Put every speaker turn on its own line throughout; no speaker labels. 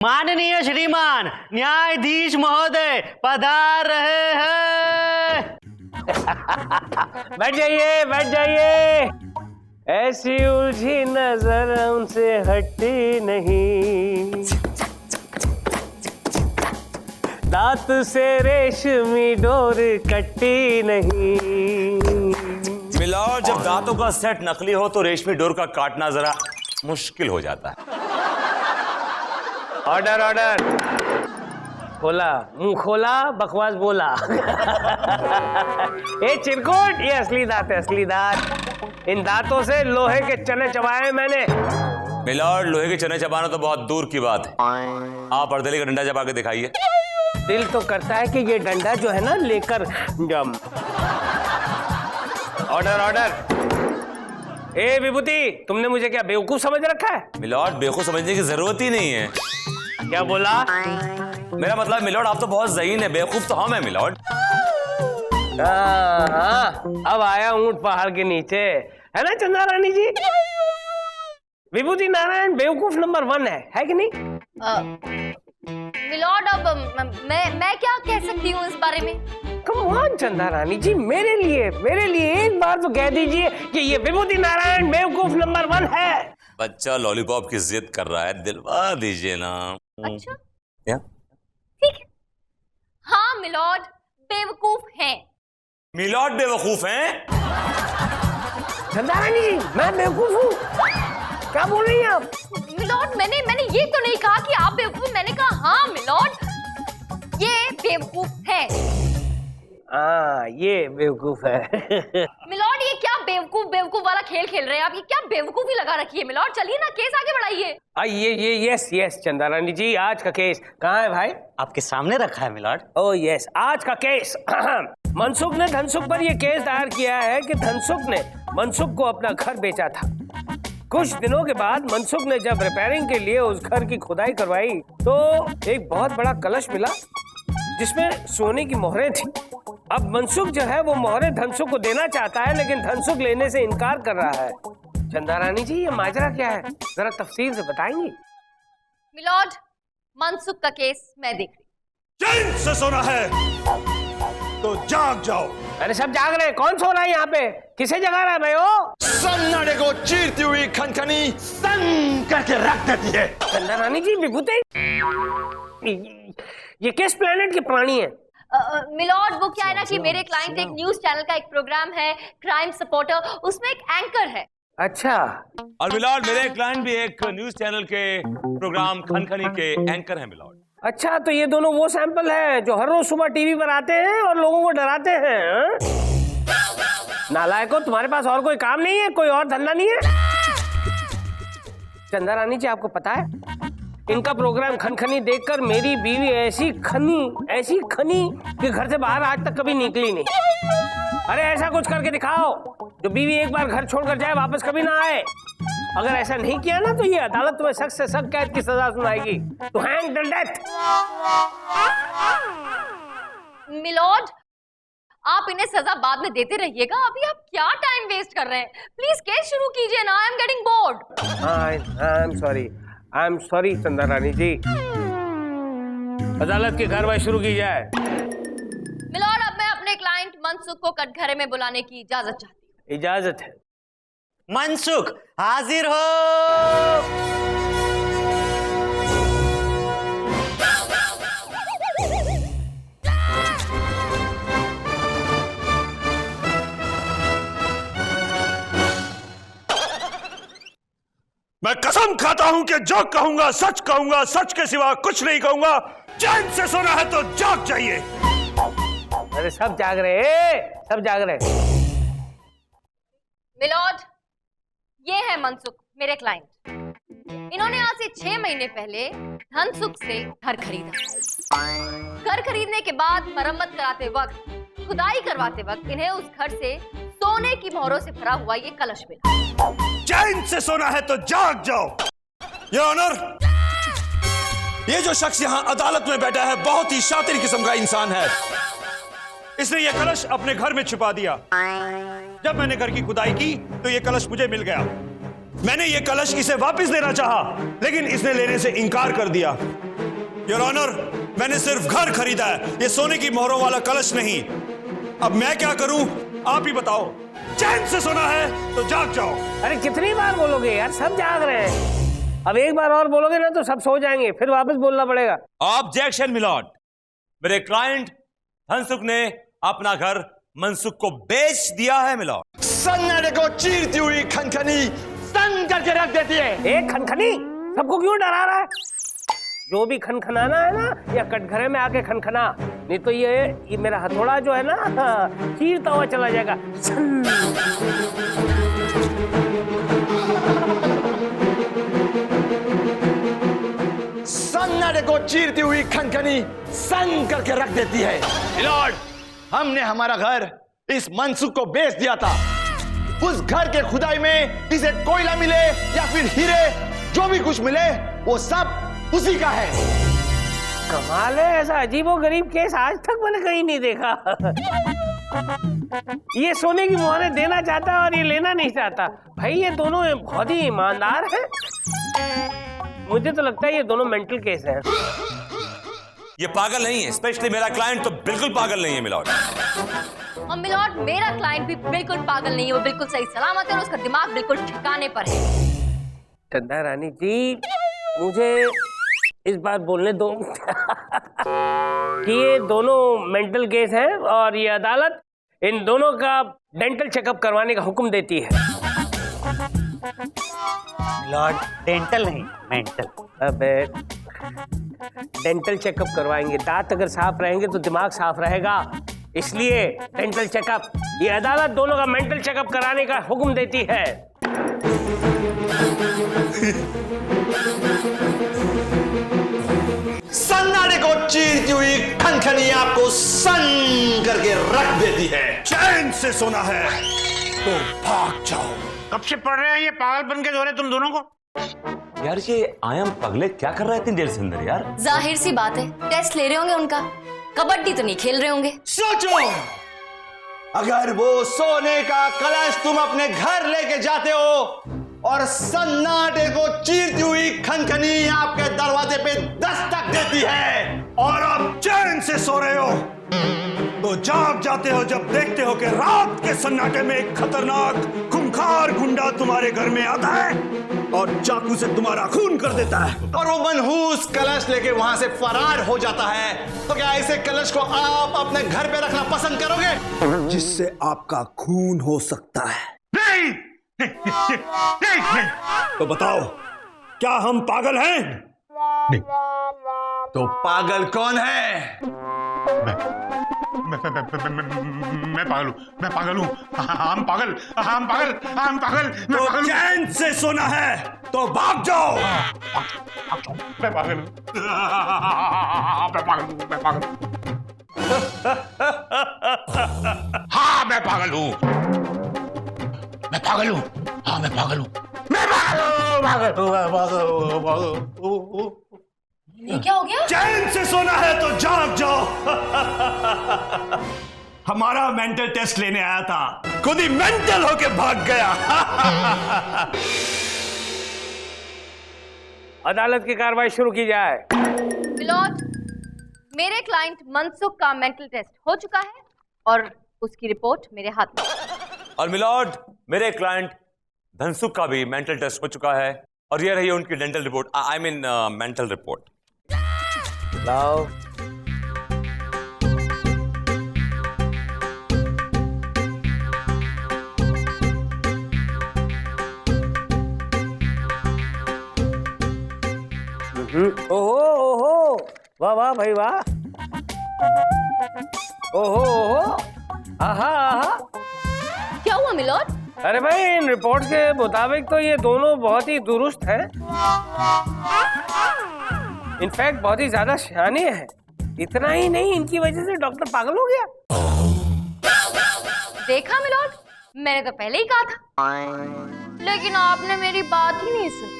माननीय श्रीमान न्यायाधीश महोदय पधार रहे हैं।
बैठ जाइए, बैठ जाइए। ऐसी उलझी नजर उनसे हटती नहीं, दांत से रेशमी डोर कटती नहीं।
मिलॉर्ड, जब दांतों का सेट नकली हो तो रेशमी डोर का काटना जरा मुश्किल हो जाता है।
Order, order. खोला, मुंह खोला, बकवास बोला। ये चिरकुट, ये असली दांत है, असली दांत। इन दांतों से लोहे के चने चबाए मैंने।
मिलॉर्ड, लोहे के चने चबाना तो बहुत दूर की बात है, आप अर्दली का डंडा चबा के दिखाइए।
दिल तो करता है कि ये डंडा जो है ना लेकर जम। Order, order. ए विभूति, तुमने मुझे क्या बेवकूफ समझ रखा है?
मिलॉर्ड, बेवकूफ समझने की जरूरत ही नहीं है।
क्या बोला?
मेरा मतलब मिलॉर्ड, आप तो बहुत ज़हीन है, बेवकूफ तो हम है मिलॉर्ड।
हाँ, अब आया ऊंट पहाड़ के नीचे, है ना चंदा रानी जी? विभूति नारायण बेवकूफ नंबर 1 है कि नहीं?
मिलॉर्ड, अब मैं क्या कह सकती हूँ इस बारे में?
कम ऑन चंदा रानी जी, मेरे लिए एक बार तो कह दीजिए कि ये विभूति नारायण बेवकूफ नंबर 1 है।
बच्चा लॉलीपॉप की जिद कर रहा है, दिलवा दीजिए ना।
अच्छा,
क्या?
ठीक है। हाँ मिलॉर्ड, बेवकूफ हैं।
मिलॉर्ड बेवकूफ हैं?
चंदा रानी जी, मैं बेवकूफ हूँ? क्या बोल रही हैं आप?
मिलॉर्ड, मैंने ये तो नहीं कहा कि आप बेवकूफ, मैंने कहा हाँ मिलॉर्ड, ये बेवकूफ है।
हाँ, ये बेवकूफ है।
मिलॉर्ड, ये क्या बेवकूफ वाला खेल खेल रहे हैं आप? ये क्या बेवकूफी लगा रखी है मिलॉर्ड? चलिए ना, केस आगे बढ़ाइए।
ये यस चंदा रानी जी, आज का केस कहाँ है भाई?
आपके सामने रखा है मिलॉर्ड।
ओह यस, आज का केस। मनसुख ने धनसुख पर यह केस दायर किया है कि धनसुख ने मनसुख को अपना घर बेचा था। कुछ दिनों के बाद मनसुख ने जब रिपेयरिंग के लिए उस घर की खुदाई करवाई तो एक बहुत बड़ा कलश मिला जिसमें सोने की मोहरें थी। अब मनसुख जो है वो मोहरें धनसुख को देना चाहता है, लेकिन धनसुख लेने से इनकार कर रहा है। चंदा रानी जी, ये माजरा क्या है, जरा तफसील से बताएंगी?
मिलॉर्ड, मनसुख का केस मैं देख रही।
चैन से सोना है तो जाग जाओ।
अरे सब जाग रहे हैं, कौन सो रहा है यहाँ पे? किसे जगा रहा है भाई? ओ
सन्नाटे को चीरती हुई खनखनी सन करके रख देती है।
चंदा रानी जी, विभूति, ये किस प्लेनेट के प्राणी है?
मिलॉर्ड, वो क्या है ना कि मेरे क्लाइंट एक न्यूज चैनल का एक प्रोग्राम है क्राइम सपोर्टर, उसमें एक एंकर है।
अच्छा।
और मिलॉर्ड, मेरे क्लाइंट भी एक न्यूज चैनल के प्रोग्राम खनखनी के एंकर हैं मिलॉर्ड।
अच्छा, तो ये दोनों वो सैंपल हैं जो हर रोज सुबह टीवी पर आते हैं और लोगों को डराते हैं। नालायकों, तुम्हारे पास और कोई काम नहीं है, कोई और धंधा नहीं है? चंदा रानी जी, आपको पता है इनका प्रोग्राम खनखनी देखकर मेरी बीवी ऐसी खनी कि घर से बाहर आज तक कभी निकली नहीं। अरे ऐसा कुछ करके दिखाओ जो बीवी एक बार घर छोड़कर जाए, वापस कभी ना आए। अगर ऐसा नहीं किया ना तो ये अदालत तुम्हें सख्त से सख्त कैद की सजा सुनाएगी, to hang till death.
Milord, आप इन्हें सजा बाद में देते रहिएगा, अभी आप क्या टाइम वेस्ट कर रहे हैं? प्लीज केस शुरू कीजिए ना, I am getting bored. I am sorry
चंदा रानी जी। अदालत की कार्रवाई शुरू की जाए।
मिलॉर्ड, अब मैं अपने क्लाइंट मनसुख को कटघरे में बुलाने की इजाजत चाहती हूँ।
इजाजत है।
मनसुख हाजिर हो।
मैं कसम खाता हूं कि जो कहूंगा सच कहूंगा, सच के सिवा कुछ नहीं कहूंगा। चैन से सोना है तो जाग जाइए।
अरे सब जाग रहे।
मिलॉर्ड, ये है मनसुख, मेरे क्लाइंट। इन्होंने आज से 6 महीने पहले धनसुख से घर खरीदा। घर खरीदने के बाद मरम्मत कराते वक्त, खुदाई करवाते वक्त इन्हें उस घर से सोने की मोहरों से भरा हुआ ये कलश मिला।
चैन से सोना है तो जाग जाओ। योर ऑनर, ये जो शख्स यहाँ अदालत में बैठा है बहुत ही शातिर किस्म का इंसान है। इसने ये कलश अपने घर में छुपा दिया। जब मैंने घर की खुदाई की तो ये कलश मुझे मिल गया। मैंने ये कलश इसे वापस देना चाहा, लेकिन इसने लेने से इनकार कर दिया। योर ऑनर, मैंने सिर्फ घर खरीदा है, ये सोने की मोहरों वाला कलश नहीं। अब मैं क्या करूं, आप ही बताओ। चैन से सोना है तो जाग जाओ।
अरे कितनी बार बोलोगे यार, सब जाग रहे हैं। अब एक बार और बोलोगे ना तो सब सो जाएंगे, फिर वापस बोलना पड़ेगा।
ऑब्जेक्शन मिलॉर्ड, मेरे क्लाइंट धनसुख ने अपना घर मनसुख को बेच दिया है मिलॉर्ड।
सन्नाटे को चीरती हुई खनखनी सन करके रख देती है।
एक खनखनी सबको क्यों डरा रहा है? जो भी खनखनाना है ना, या कटघरे में आके खनखना, नहीं तो ये मेरा हथौड़ा जो है ना, चीरता हुआ चला जाएगा।
सन्नाटे को चीरती हुई खनखनी सन करके रख देती है। मिलॉर्ड, हमने हमारा घर इस मनसुख को बेच दिया था। उस घर के खुदाई में इसे कोयला मिले या फिर हीरे, जो भी कुछ मिले वो सब उसी का है।
कमाल है, ऐसा अजीबोगरीब केस आज तक मैंने कहीं नहीं देखा। ये सोने की मोहरें देना चाहता है और ये लेना नहीं चाहता। भाई ये दोनों बहुत ही ईमानदार हैं। मुझे तो लगता है ये दोनों मेंटल केस हैं।
ये पागल नहीं है, स्पेशली मेरा क्लाइंट तो बिल्कुल पागल नहीं है मिलॉर्ड।
और मिलॉर्ड, मेरा क्लाइंट भी बिल्कुल पागल नहीं है, वो बिल्कुल सही सलामत है और उसका दिमाग बिल्कुल ठिकाने पर है।
चंदा रानी जी, मुझे इस बार बोलने दो कि ये दोनों मेंटल केस हैं और ये अदालत इन दोनों का डेंटल चेकअप करवाने का हुक्म देती है।
मिलॉर्ड, डेंटल नहीं, मेंटल।
अबे डेंटल चेकअप करवाएंगे, दांत अगर साफ रहेंगे तो दिमाग साफ रहेगा, इसलिए डेंटल चेकअप। ये अदालत दोनों का मेंटल चेकअप कराने का हुक्म देती है।
सन्नाटे को चीरती हुई खनखनी आपको सन करके रख देती है।
चैन से सोना है तो भाग जाओ।
कब से पढ़ रहे हैं ये पागलपन के दौरे तुम दोनों को?
यार ये आयम पगले क्या कर रहे थे देर से अंदर यार?
जाहिर सी बात है, टेस्ट ले रहे होंगे उनका। कबड्डी तो नहीं खेल रहे होंगे।
सोचो, अगर वो सोने का कलश तुम अपने घर लेके जाते हो और सन्नाटे को चीरती हुई खनखनी आपके दरवाजे पे दस्तक देती है,
और आप चैन से सो रहे हो तो जाग जाते हो जब देखते हो कि रात के सन्नाटे में एक खतरनाक खूंखार गुंडा तुम्हारे घर में आता है और चाकू से तुम्हारा खून कर देता है,
और वो मनहूस कलश लेके वहां से फरार हो जाता है। तो क्या ऐसे कलश को आप अपने घर पे रखना पसंद करोगे,
जिससे आपका खून हो सकता है?
नहीं, नहीं, नहीं, नहीं।
तो बताओ, क्या हम पागल हैं?
तो पागल कौन है?
मैं पागल हूँ, मैं पागल हूँ। हम पागल, हम पागल, हम पागल, मैं
तो
पागल हूँ।
चैन से सोना है तो भाग जाओ।
मैं पागल हूँ, मैं पागल हूँ, मैं पागल हूँ। हाँ मैं पागल हूँ, मैं पागल हूँ, हाँ मैं पागल हूँ, मैं पागल हूँ, पागल हूँ, पागल हूँ, पागल हूँ।
ये क्या हो गया?
चैन से सोना है तो जाग जाओ। हमारा मेंटल टेस्ट लेने आया था, खुद ही मेंटल होके भाग गया।
अदालत की कार्रवाई शुरू की जाए।
मिलॉर्ड, मेरे क्लाइंट मनसुख का मेंटल टेस्ट हो चुका है और उसकी रिपोर्ट मेरे हाथ में।
और मिलॉर्ड, मेरे क्लाइंट धनसुख का भी मेंटल टेस्ट हो चुका है और ये रही उनकी dental report, I mean mental report.
लाओ। ओहो ओहो, वाह वाह भाई वाह। ओहो ओहो, आहा आहा।
क्या हुआ मिलॉर्ड?
अरे भाई, इन रिपोर्ट के मुताबिक तो ये दोनों बहुत ही दुरुस्त हैं। इनफैक्ट बहुत ही ज्यादा शयाने हैं। इतना ही नहीं, इनकी वजह से डॉक्टर पागल हो गया।
देखा मिलॉर्ड, मैंने तो पहले ही कहा था, लेकिन आपने मेरी बात ही नहीं सुनी।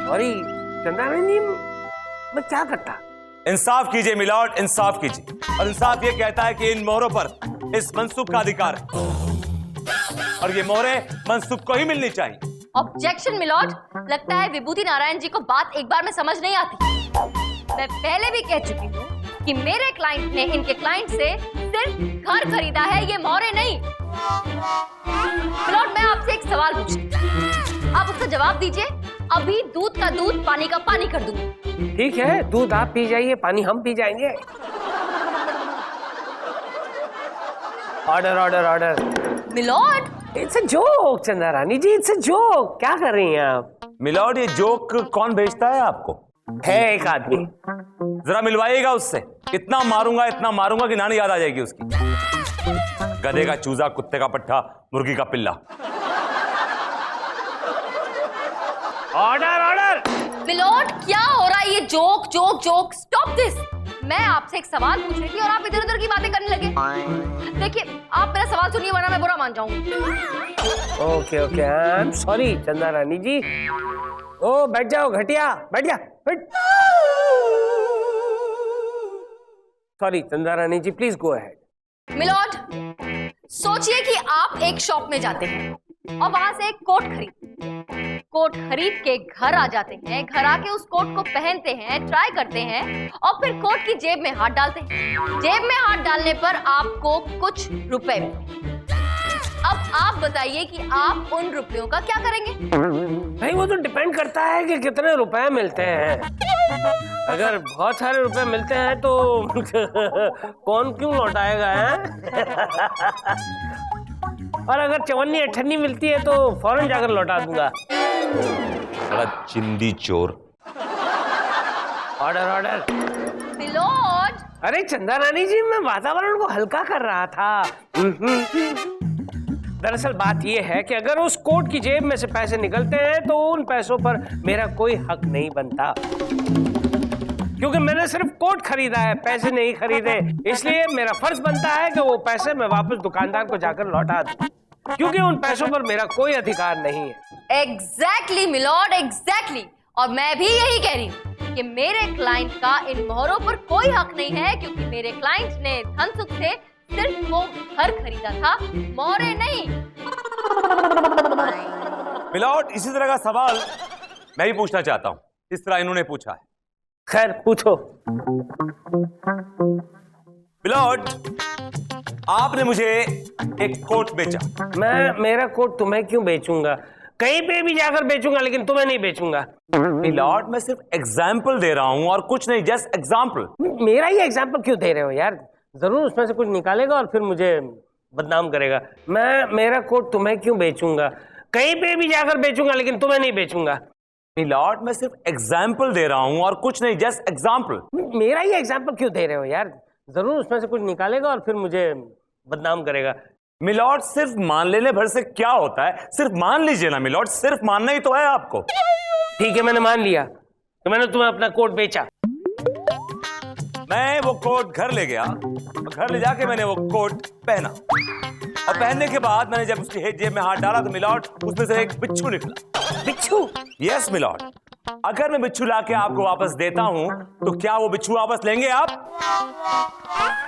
और चंदा रानी, मैं क्या करता?
इंसाफ कीजिए मिलॉर्ड, इंसाफ कीजिए। और इंसाफ ये कहता है कि इन मोहरों पर इस मनसुख का अधिकार है और ये मोहरें मनसुख को ही मिलनी चाहिए।
ऑब्जेक्शन मिलॉर्ड, लगता है विभूति नारायण जी को बात एक बार में समझ नहीं आती। मैं पहले भी कह चुकी हूँ कि मेरे क्लाइंट ने इनके क्लाइंट से सिर्फ घर खरीदा है, ये मोहरे नहीं। मिलॉर्ड, मैं आपसे एक सवाल पूछती हूँ, आप उसका जवाब दीजिए। अभी दूध का दूध, पानी का पानी कर दूंगी।
ठीक है, दूध आप पी जाइए, पानी हम पी जाएंगे। Order order order.
Milord,
it's a joke Chanda Rani ji, it's a joke. क्या कर रही हैं आप?
मिलॉर्ड, ये जोक कौन भेजता है आपको?
है एक आदमी।
जरा मिलवाइएगा उससे। इतना मारूंगा कि नानी याद आ जाएगी उसकी। गधे का चूजा, कुत्ते का पट्टा, मुर्गी का पिल्ला।
Order order.
मिलॉर्ड, क्या हो रहा है ये? Joke joke joke, stop this. मैं आपसे एक सवाल पूछ रही थी और आप इधर उधर की बातें करने लगे। देखिए, आप मेरा सवाल सुनिए वरना मैं बुरा मान जाऊंगी।
Okay okay, I am sorry चंदा रानी जी। ओ बैठ जाओ घटिया, बैठ जा, बैठ। सॉरी चंदा रानी जी, प्लीज गो अहेड।
मिलॉर्ड, सोचिए कि आप एक शॉप में जाते हैं और वहां से एक कोट खरीद के घर आ जाते हैं। घर आके उस कोट को पहनते हैं, ट्राई करते हैं और फिर कोट की जेब में हाथ डालते हैं। जेब में हाथ डालने पर आपको कुछ रुपए मिलते। अब आप बताइए कि आप उन रुपयों का क्या करेंगे?
भाई वो तो डिपेंड करता है कि कितने रुपए मिलते हैं। अगर बहुत सारे रुपए मिलते हैं तो कौन क्यों लौटाएगा है? और अगर 54-58 मिलती है तो फौरन जाकर लौटा दूंगा।
बड़ा चिंदी चोर।
Order order.
मिलॉर्ड,
अरे चंदा रानी जी, मैं वातावरण को हल्का कर रहा था। दरअसल बात यह है कि अगर उस कोट की जेब में से पैसे निकलते हैं तो उन पैसों पर मेरा कोई हक नहीं बनता, क्योंकि मैंने सिर्फ कोट खरीदा है, पैसे नहीं खरीदे। इसलिए मेरा फर्ज बनता है कि वो पैसे मैं वापस दुकानदार को जाकर लौटा दूं, क्योंकि उन पैसों पर मेरा कोई अधिकार नहीं है।
Exactly milord, exactly. और मैं भी यही कह रही हूँ कि मेरे क्लाइंट का इन मोहरों पर कोई हक नहीं है, क्योंकि मेरे क्लाइंट ने धनसुख से सिर्फ वो घर खरीदा था, मोहरे नहीं।
मिलॉर्ड, इसी तरह का सवाल मैं भी पूछना चाहता हूं, इस तरह इन्होंने पूछा है।
खैर पूछो।
मिलॉर्ड, आपने मुझे एक कोट बेचा।
मेरा कोट तुम्हें क्यों बेचूंगा? कहीं पे भी जाकर बेचूंगा, लेकिन तुम्हें नहीं बेचूंगा।
मिलॉर्ड, मैं सिर्फ एग्जाम्पल दे रहा हूं और कुछ नहीं, जस्ट एग्जाम्पल।
मेरा ही एग्जाम्पल क्यों दे रहे हो यार? जरूर उसमें से कुछ निकालेगा और फिर मुझे बदनाम करेगा। मेरा कोट तुम्हें क्यों बेचूंगा? कहीं पे भी जाकर बेचूंगा, लेकिन तुम्हें नहीं बेचूंगा।
मिलॉर्ड, मैं सिर्फ एग्जाम्पल दे रहा हूं और कुछ नहीं, जस्ट एग्जाम्पल।
मेरा ही एग्जाम्पल क्यों दे रहे हो यार? जरूर उसमें से कुछ निकालेगा और फिर मुझे बदनाम करेगा।
मिलॉर्ड, सिर्फ मान लेने भर से क्या होता है? सिर्फ मान लीजिए ना मिलॉर्ड, सिर्फ मानना ही तो है आपको।
ठीक है, मैंने मान लिया तो मैंने तुम्हें अपना कोट बेचा।
मैं वो कोट घर ले गया, घर ले जाके मैंने वो कोट पहना और पहनने के बाद मैंने जब उसकी जेब में हाथ डाला तो मिलॉर्ड, उसमें से एक बिच्छू निकला।
बिच्छू?
यस मिलॉर्ड, अगर मैं बिच्छू लाके आपको वापस देता हूं तो क्या वो बिच्छू वापस लेंगे आप?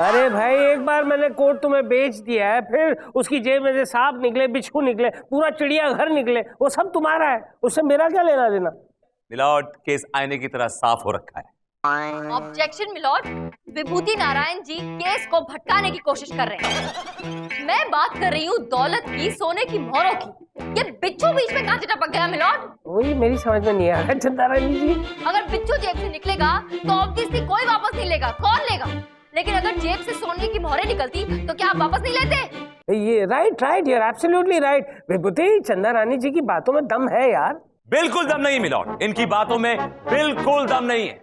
अरे भाई, एक बार मैंने कोट तुम्हें बेच दिया है, फिर उसकी जेब में से सांप निकले, बिच्छू निकले, पूरा चिड़िया घर निकले, वो सब तुम्हारा है, उससे मेरा क्या लेना देना?
मिलॉर्ड, केस आईने की तरह साफ हो रखा है।
ऑब्जेक्शन मिलॉर्ड, विभूति नारायण जी केस को भटकाने की कोशिश कर रहे हैं। मैं बात कर रही हूँ दौलत की, सोने की मोहरों की। ये बिच्छू बीच में कहां से टपक गया मिलॉर्ड?
वही मेरी समझ में नहीं आ रहा चंदा रानी जी।
अगर बिच्छू जेब से निकलेगा तो ऑब्वियसली कोई वापस नहीं लेगा, कौन लेगा? लेकिन अगर जेब से सोने की मोहरें निकलती तो क्या आप वापस नहीं लेते?
Yeah right, you are absolutely right. Vibhuti, Chanda Rani जी की बातों में दम है यार।
बिल्कुल दम नहीं मिलॉर्ड, इनकी बातों में बिल्कुल दम नहीं है।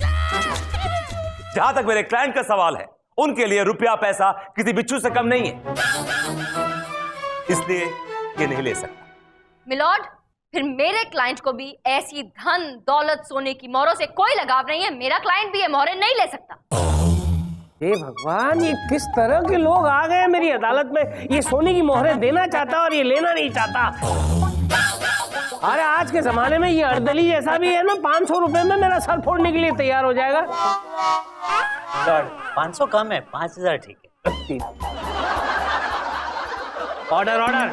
जहां तक मेरे क्लाइंट का सवाल है, उनके लिए रुपया पैसा किसी बिच्छू से कम नहीं है, इसलिए ये नहीं ले सकता।
मिलॉर्ड, फिर मेरे क्लाइंट को भी ऐसी धन दौलत सोने की मोहरों से कोई लगाव नहीं है। मेरा क्लाइंट भी ये मोहरें नहीं ले सकता।
हे भगवान, ये किस तरह के लोग आ गए मेरी अदालत में? ये सोने की मोहरें देना चाहता और ये लेना नहीं चाहता। अरे आज के जमाने में ये अर्दली जैसा भी है ना, 500 रुपए में मेरा सर फोड़ने के लिए तैयार हो जाएगा।
500 कम है, 5000 ठीक है।
Order order.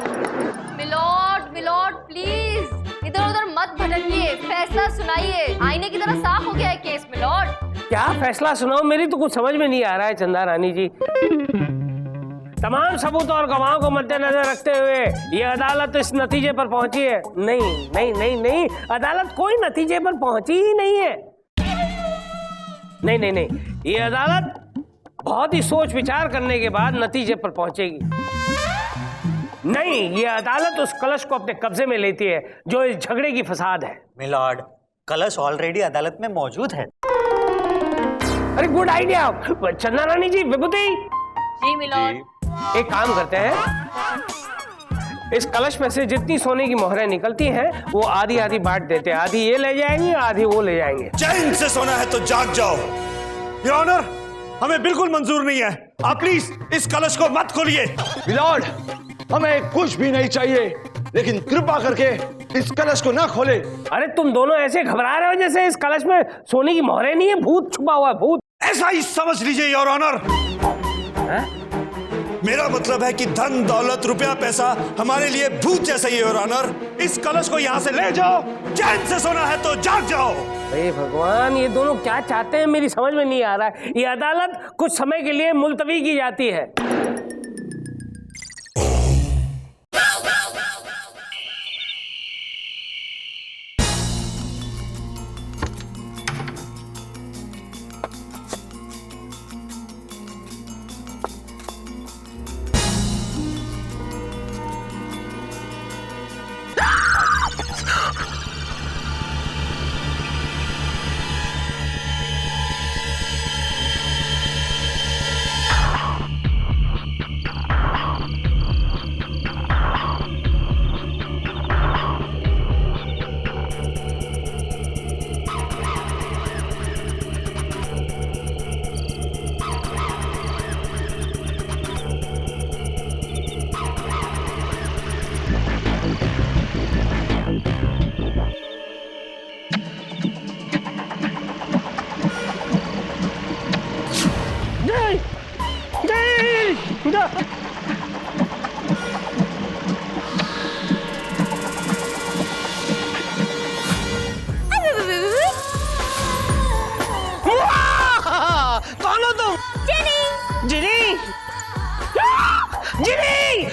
मिलॉर्ड प्लीज इधर उधर मत भटकिए, फैसला सुनाइए। आईने की तरह साफ हो गया है केस मिलॉर्ड।
क्या फैसला सुनाओ, मेरी तो कुछ समझ में नहीं आ रहा है चंदा रानी जी। तमाम सबूत और गवाहों को मद्देनजर रखते हुए ये अदालत इस नतीजे पर पहुंची है। नहीं नहीं नहीं नहीं, अदालत कोई नतीजे पर पहुंची ही नहीं है। नहीं नहीं नहीं, ये अदालत बहुत ही सोच विचार करने के बाद नतीजे पर पहुंचेगी। नहीं, ये अदालत उस कलश को अपने कब्जे में लेती है जो इस झगड़े की फसाद है।
मिलॉर्ड, कलश ऑलरेडी अदालत में मौजूद है।
अरे गुड आइडिया चंदा रानी जी। विभूति
जी मिलॉर्ड।
एक काम करते हैं, इस कलश में से जितनी सोने की मोहरें निकलती हैं वो आधी आधी बांट देते हैं। आधी ये ले जाएंगे, आधी वो ले जाएंगे।
चैन से सोना है तो जाग जाओ। योर ऑनर, हमें बिल्कुल मंजूर नहीं है। आप प्लीज इस कलश को मत खोलिए।
मिलॉर्ड, हमें कुछ भी नहीं चाहिए, लेकिन कृपा करके इस कलश को ना खोले।
अरे तुम दोनों ऐसे घबरा रहे हो जैसे इस कलश में सोने की मोहरें नहीं है, भूत छुपा हुआ है, भूत।
ऐसा ही समझ लीजिए योर ऑनर। मेरा मतलब है कि धन दौलत रुपया पैसा हमारे लिए भूत जैसा ही है योर ऑनर। इस कलश को यहाँ से ले जाओ। चैन से सोना है तो जाग जाओ।
अरे भगवान, ये दोनों क्या चाहते हैं मेरी समझ में नहीं आ रहा है। ये अदालत कुछ समय के लिए मुलतवी की जाती है। कौन हो तुम? जिनी। जिनी, जिनी,